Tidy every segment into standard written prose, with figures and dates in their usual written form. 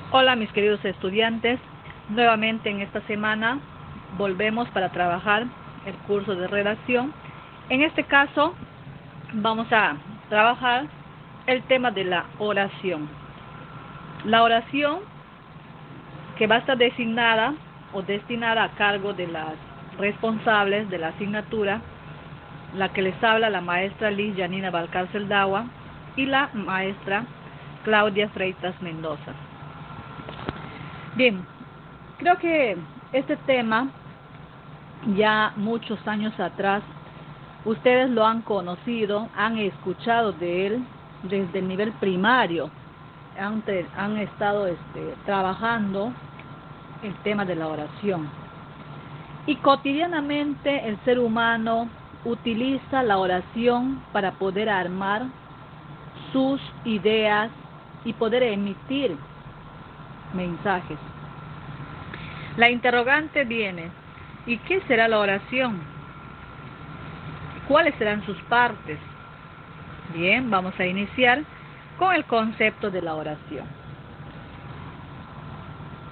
Hola mis queridos estudiantes, nuevamente en esta semana volvemos para trabajar el curso de redacción. En este caso vamos a trabajar el tema de la oración. La oración que va a estar designada o destinada a cargo de las responsables de la asignatura, la que les habla la maestra Liz Yanina Valcárcel Dagua y la maestra Claudia Freitas Mendoza. Bien, creo que este tema ya muchos años atrás ustedes lo han conocido, han escuchado de él desde el nivel primario, han estado trabajando el tema de la oración. Y cotidianamente el ser humano utiliza la oración para poder armar sus ideas y poder emitir mensajes. La interrogante viene, ¿y qué será la oración? ¿Cuáles serán sus partes? Bien, vamos a iniciar con el concepto de la oración.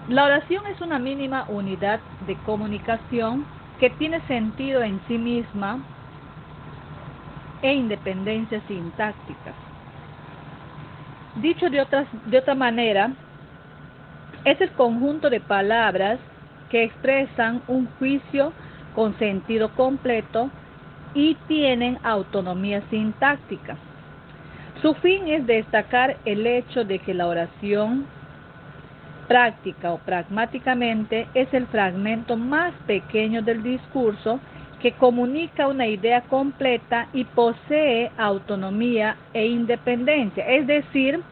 La oración es una mínima unidad de comunicación que tiene sentido en sí misma e independencia sintáctica. Dicho de otra manera, es el conjunto de palabras que expresan un juicio con sentido completo y tienen autonomía sintáctica. Su fin es destacar el hecho de que la oración práctica o pragmáticamente es el fragmento más pequeño del discurso que comunica una idea completa y posee autonomía e independencia, es decir,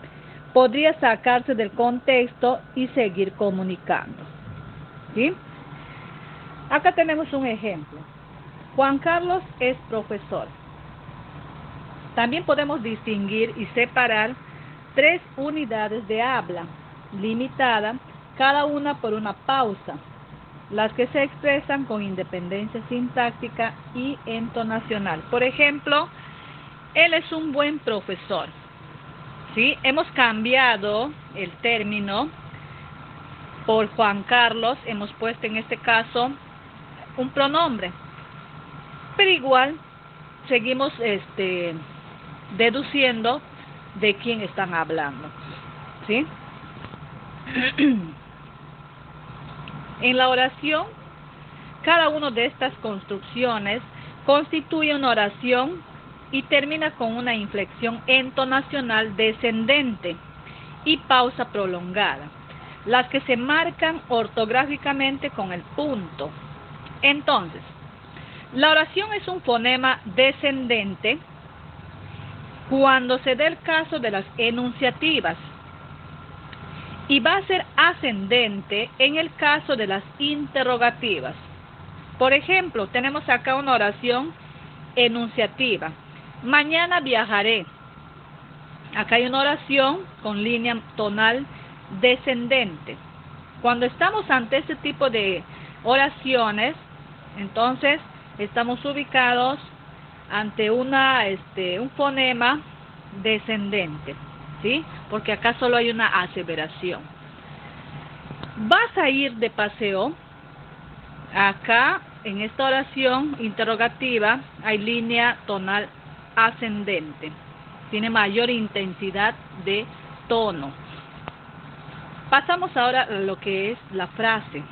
podría sacarse del contexto y seguir comunicando. ¿Sí? Acá tenemos un ejemplo. Juan Carlos es profesor. También podemos distinguir y separar tres unidades de habla, limitada, cada una por una pausa, las que se expresan con independencia sintáctica y entonacional. Por ejemplo, él es un buen profesor. ¿Sí? Hemos cambiado el término por Juan Carlos, hemos puesto en este caso un pronombre, pero igual seguimos deduciendo de quién están hablando. ¿Sí? En la oración, cada una de estas construcciones constituye una oración y termina con una inflexión entonacional descendente y pausa prolongada, las que se marcan ortográficamente con el punto. Entonces, la oración es un fonema descendente cuando se dé el caso de las enunciativas y va a ser ascendente en el caso de las interrogativas. Por ejemplo, tenemos acá una oración enunciativa. Mañana viajaré. Acá hay una oración con línea tonal descendente. Cuando estamos ante este tipo de oraciones, entonces estamos ubicados ante un fonema descendente, ¿sí? Porque acá solo hay una aseveración. ¿Vas a ir de paseo? Acá, en esta oración interrogativa, hay línea tonal ascendente. Tiene mayor intensidad de tono. Pasamos ahora a lo que es la frase.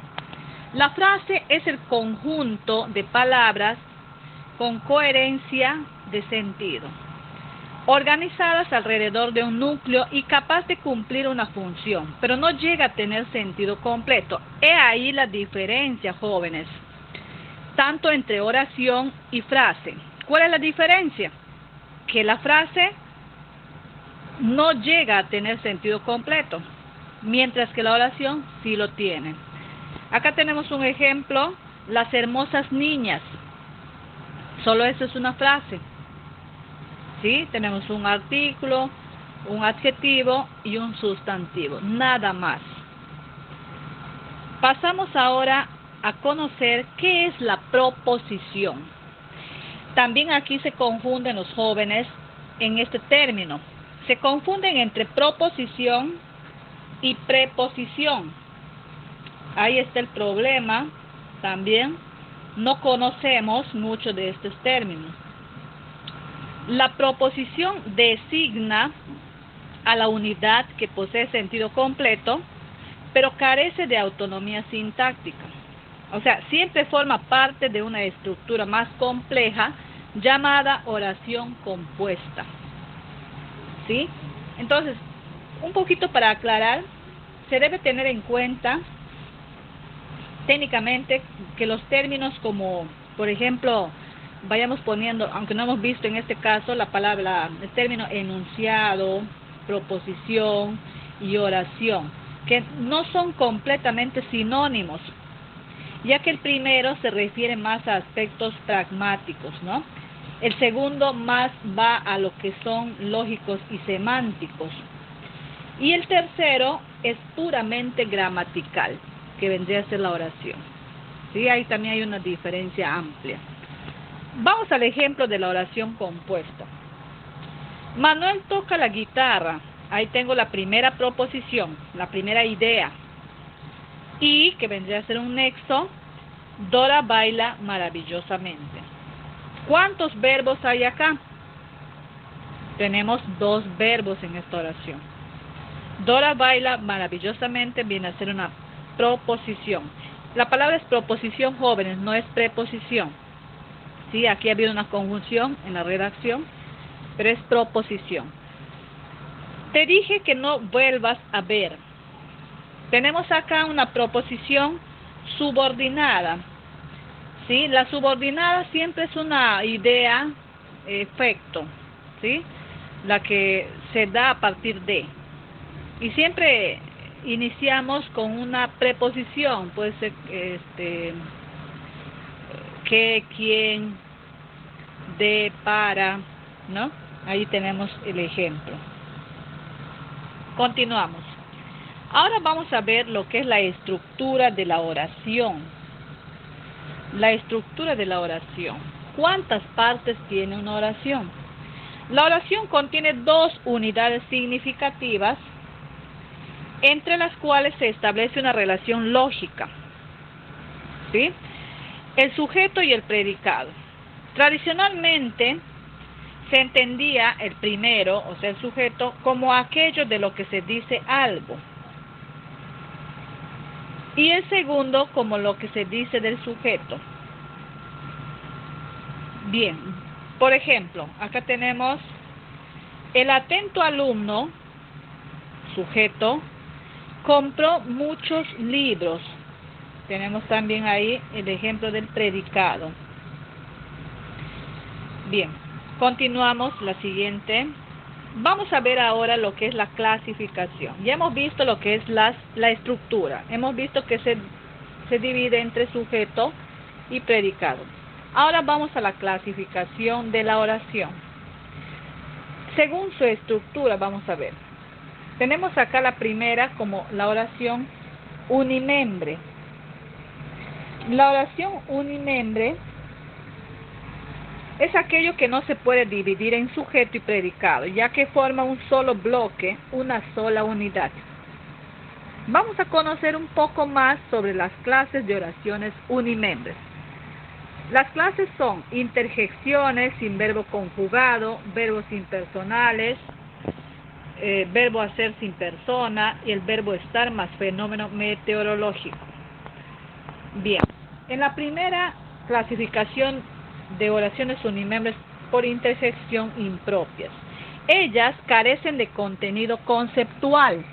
La frase es el conjunto de palabras con coherencia de sentido, organizadas alrededor de un núcleo y capaz de cumplir una función, pero no llega a tener sentido completo. He ahí la diferencia, jóvenes, tanto entre oración y frase. ¿Cuál es la diferencia? Que la frase no llega a tener sentido completo, mientras que la oración sí lo tiene. Acá tenemos un ejemplo, las hermosas niñas. Solo eso es una frase. ¿Sí? Tenemos un artículo, un adjetivo y un sustantivo, nada más. Pasamos ahora a conocer qué es la proposición. También aquí se confunden los jóvenes en este término. Se confunden entre proposición y preposición. Ahí está el problema también. No conocemos mucho de estos términos. La proposición designa a la unidad que posee sentido completo, pero carece de autonomía sintáctica. O sea, siempre forma parte de una estructura más compleja llamada oración compuesta. ¿Sí? Entonces, un poquito para aclarar, se debe tener en cuenta técnicamente que los términos como, por ejemplo, vayamos poniendo, aunque no hemos visto en este caso la palabra, el término enunciado, proposición y oración, que no son completamente sinónimos, ya que el primero se refiere más a aspectos pragmáticos, ¿no? El segundo más va a lo que son lógicos y semánticos. Y el tercero es puramente gramatical, que vendría a ser la oración. ¿Sí? Ahí también hay una diferencia amplia. Vamos al ejemplo de la oración compuesta. Manuel toca la guitarra. Ahí tengo la primera proposición, la primera idea. Y, que vendría a ser un nexo, Dora baila maravillosamente. ¿Cuántos verbos hay acá? Tenemos 2 verbos en esta oración. Dora baila maravillosamente viene a ser una proposición. La palabra es proposición, jóvenes, no es preposición. Sí, aquí ha habido una conjunción en la redacción, pero es proposición. Te dije que no vuelvas a ver. Tenemos acá una proposición subordinada. ¿Sí? La subordinada siempre es una idea, efecto, ¿sí? La que se da a partir de. Y siempre iniciamos con una preposición, puede ser que, quién, de, para, ¿no? Ahí tenemos el ejemplo. Continuamos. Ahora vamos a ver lo que es la estructura de la oración. La estructura de la oración. ¿Cuántas partes tiene una oración? La oración contiene 2 unidades significativas, entre las cuales se establece una relación lógica. ¿Sí? El sujeto y el predicado. Tradicionalmente se entendía el primero, o sea, el sujeto, como aquello de lo que se dice algo. Y el segundo como lo que se dice del sujeto. Bien, por ejemplo, acá tenemos el atento alumno, sujeto, compró muchos libros. Tenemos también ahí el ejemplo del predicado. Bien, continuamos la siguiente. Vamos a ver ahora lo que es la clasificación. Ya hemos visto lo que es la estructura. Hemos visto que se divide entre sujeto y predicado. Ahora vamos a la clasificación de la oración. Según su estructura, vamos a ver. Tenemos acá la primera como la oración unimembre. La oración unimembre es aquello que no se puede dividir en sujeto y predicado, ya que forma un solo bloque, una sola unidad. Vamos a conocer un poco más sobre las clases de oraciones unimembres. Las clases son interjecciones sin verbo conjugado, verbos impersonales, verbo hacer sin persona y el verbo estar más fenómeno meteorológico. Bien, en la primera clasificación de oraciones unimembres por interjección impropias. Ellas carecen de contenido conceptual.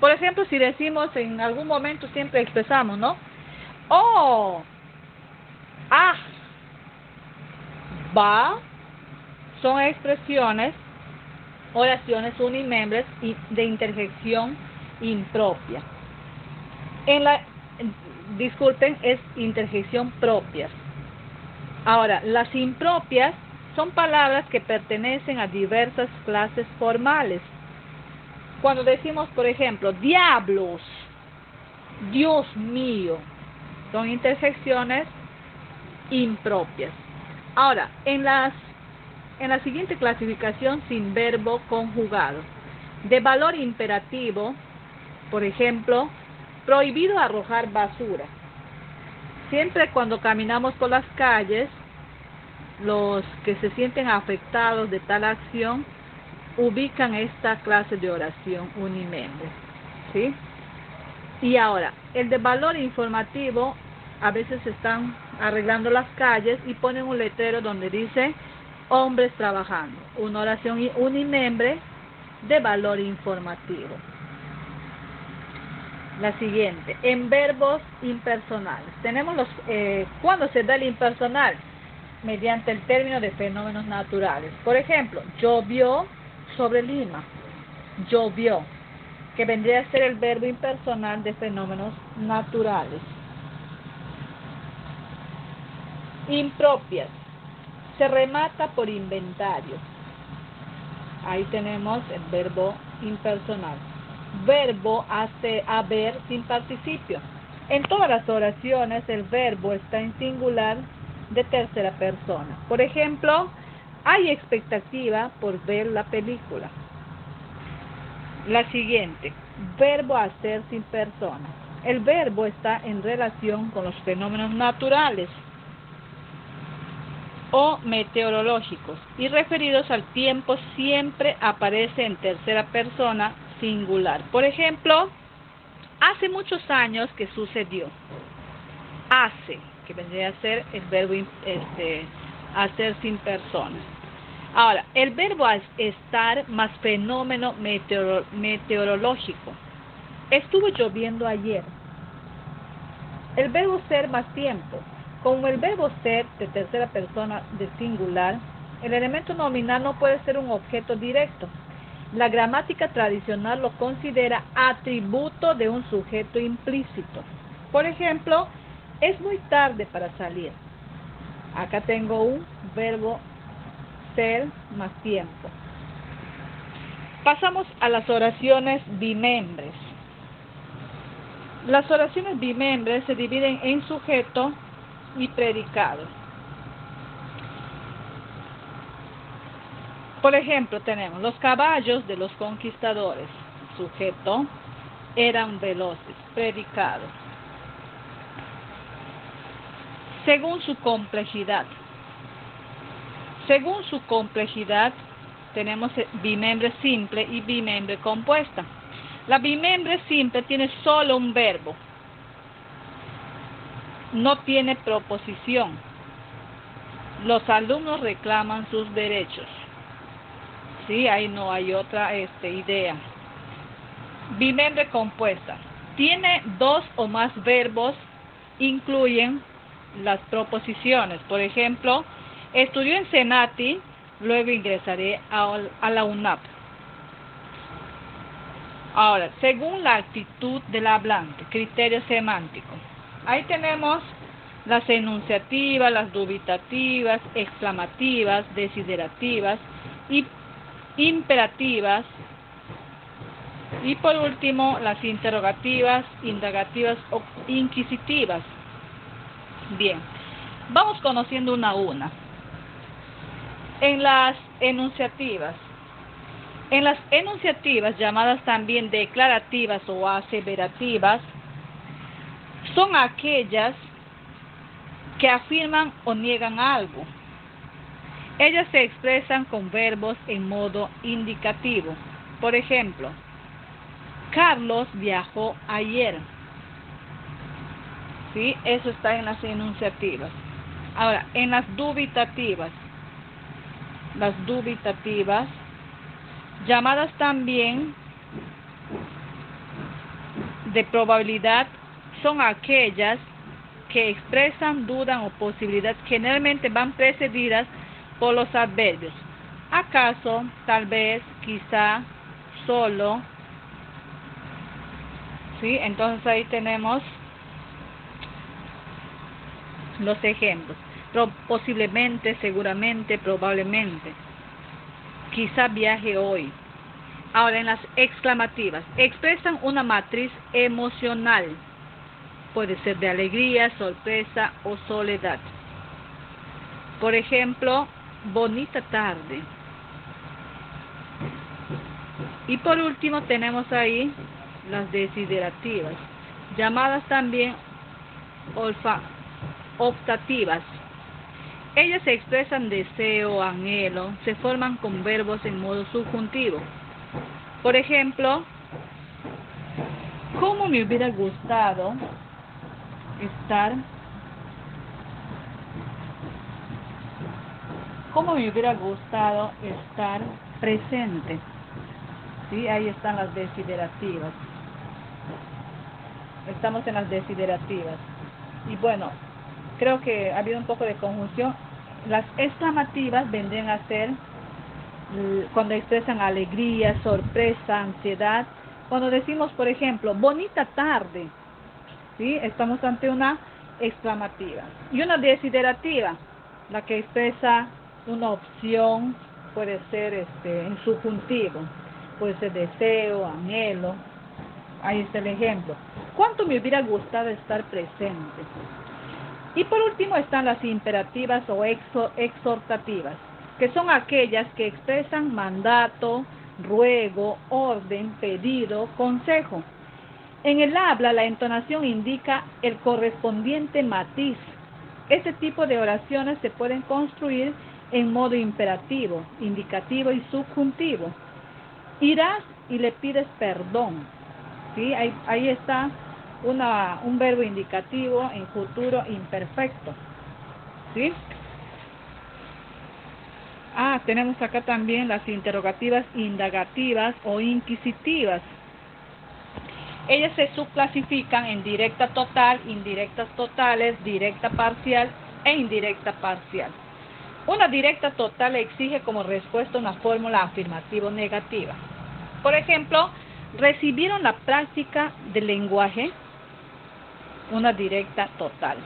Por ejemplo, si decimos en algún momento siempre expresamos, ¿no? Oh, ah, va, son expresiones, oraciones unimembres de interjección impropia. Disculpen, es interjección propias. Ahora, las impropias son palabras que pertenecen a diversas clases formales. Cuando decimos, por ejemplo, diablos, Dios mío, son interjecciones impropias. Ahora, en la siguiente clasificación sin verbo conjugado, de valor imperativo, Por ejemplo, prohibido arrojar basura. Siempre cuando caminamos por las calles, los que se sienten afectados de tal acción ubican esta clase de oración unimembre, ¿sí? Y ahora, el de valor informativo, a veces están arreglando las calles y ponen un letrero donde dice hombres trabajando, una oración unimembre de valor informativo. La siguiente, en verbos impersonales. Tenemos ¿cuándo se da el impersonal? Mediante el término de fenómenos naturales. Por ejemplo, llovió sobre Lima. Llovió, que vendría a ser el verbo impersonal de fenómenos naturales. Impropias. Se remata por inventario. Ahí tenemos el verbo impersonal. Verbo hace haber sin participio. En todas las oraciones el verbo está en singular de tercera persona. Por ejemplo, hay expectativa por ver la película. La siguiente, verbo hacer sin persona. El verbo está en relación con los fenómenos naturales o meteorológicos y referidos al tiempo siempre aparece en tercera persona singular. Por ejemplo, hace muchos años que sucedió. Hace, que vendría a ser el verbo hacer sin persona. Ahora, el verbo estar más fenómeno meteorológico. Estuvo lloviendo ayer. El verbo ser más tiempo. Como el verbo ser de tercera persona de singular, el elemento nominal no puede ser un objeto directo. La gramática tradicional lo considera atributo de un sujeto implícito. Por ejemplo, es muy tarde para salir. Acá tengo un verbo ser más tiempo. Pasamos a las oraciones bimembres. Las oraciones bimembres se dividen en sujeto y predicado. Por ejemplo, tenemos los caballos de los conquistadores. Sujeto, eran veloces. Predicado. Según su complejidad. Según su complejidad, tenemos bimembre simple y bimembre compuesta. La bimembre simple tiene solo un verbo. No tiene proposición. Los alumnos reclaman sus derechos. Sí, ahí no hay otra idea. Bimembre compuesta. Tiene dos o más verbos, incluyen las proposiciones. Por ejemplo, estudió en Senati, luego ingresaré a la UNAP. Ahora, según la actitud del hablante, criterio semántico. Ahí tenemos las enunciativas, las dubitativas, exclamativas, desiderativas y imperativas. Y por último, las interrogativas, indagativas o inquisitivas. Bien, vamos conociendo una a una. En las enunciativas. En las enunciativas, llamadas también declarativas o aseverativas, son aquellas que afirman o niegan algo. Ellas se expresan con verbos en modo indicativo. Por ejemplo, Carlos viajó ayer. ¿Sí? Eso está en las enunciativas. Ahora, en las dubitativas. Las dubitativas, llamadas también de probabilidad, son aquellas que expresan duda o posibilidad, generalmente van precedidas por los adverbios. ¿Acaso? Tal vez, quizá, solo. ¿Sí? Entonces ahí tenemos los ejemplos. Posiblemente, seguramente, probablemente. Quizá viaje hoy. Ahora, en las exclamativas, expresan una matriz emocional. Puede ser de alegría, sorpresa o soledad. Por ejemplo, bonita tarde. Y por último tenemos ahí las desiderativas, llamadas también optativas. Ellas se expresan deseo, anhelo, se forman con verbos en modo subjuntivo. Por ejemplo, ¿cómo me hubiera gustado estar? ¿Cómo me hubiera gustado estar presente? ¿Sí? Ahí están las desiderativas. Estamos en las desiderativas. Y bueno, creo que ha habido un poco de confusión. Las exclamativas vendrían a ser cuando expresan alegría, sorpresa, ansiedad. Cuando decimos, por ejemplo, bonita tarde, ¿sí? Estamos ante una exclamativa. Y una desiderativa, la que expresa una opción, puede ser en subjuntivo, puede ser deseo, anhelo. Ahí está el ejemplo. ¿Cuánto me hubiera gustado estar presente? Y por último están las imperativas o exhortativas, que son aquellas que expresan mandato, ruego, orden, pedido, consejo. En el habla, la entonación indica el correspondiente matiz. Este tipo de oraciones se pueden construir en modo imperativo, indicativo y subjuntivo. Irás y le pides perdón. ¿Sí? Ahí está un verbo indicativo en futuro imperfecto. ¿Sí? Tenemos acá también las interrogativas indagativas o inquisitivas. Ellas se subclasifican en directa total, indirectas totales, directa parcial e indirecta parcial. Una directa total exige como respuesta una fórmula afirmativa o negativa. Por ejemplo, ¿recibieron la práctica del lenguaje? Una directa total.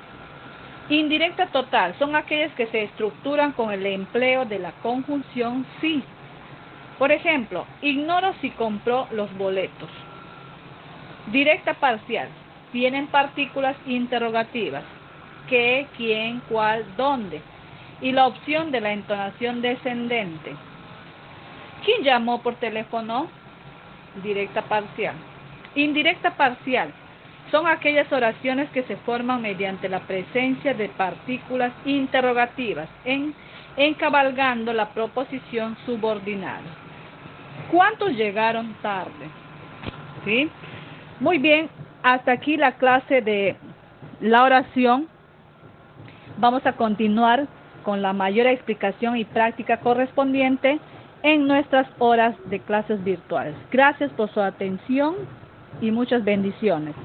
Indirecta total son aquellas que se estructuran con el empleo de la conjunción sí. Por ejemplo, ignoro si compró los boletos. Directa parcial. Tienen partículas interrogativas. ¿Qué, quién, cuál, dónde? Y la opción de la entonación descendente. ¿Quién llamó por teléfono? Directa parcial. Indirecta parcial. Son aquellas oraciones que se forman mediante la presencia de partículas interrogativas, encabalgando la proposición subordinada. ¿Cuántos llegaron tarde? ¿Sí? Muy bien, hasta aquí la clase de la oración. Vamos a continuar con la mayor explicación y práctica correspondiente en nuestras horas de clases virtuales. Gracias por su atención y muchas bendiciones.